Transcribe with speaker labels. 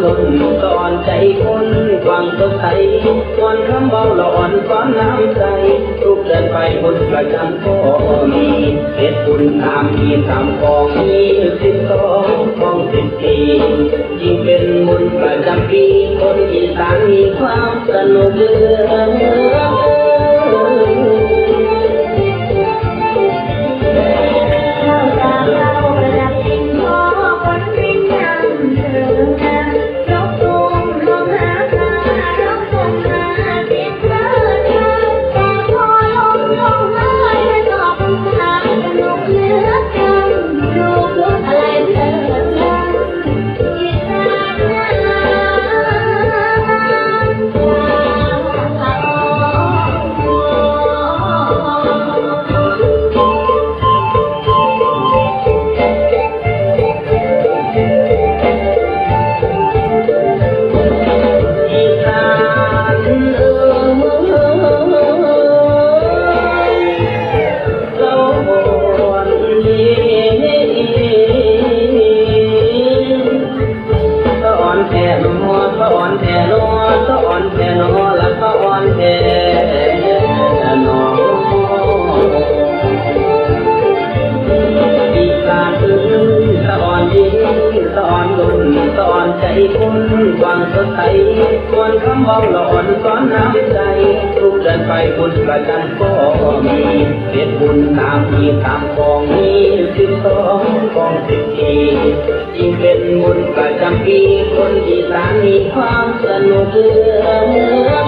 Speaker 1: ล้นสอนใจคนกว้างสดใสมวนคำเบาหลอนสอนน้ำใจทุกเดือนไปบุญประจำก็มีเหตุบุญตามมีตามกองมี12ของ14ยิ่งเป็นบุญประจำปีคนอีสานมีความสนุกเลือสอนใจคนกว้างสดใสมวนคำเบาหลอนสอนน้ำใจทุกเดือนไปบุญประจำก็มีเหตุบุญตามมีตามกองมี12ของ14ยิ่งเป็นบุญประจำปีคนอีสานมีความสนุกเลือ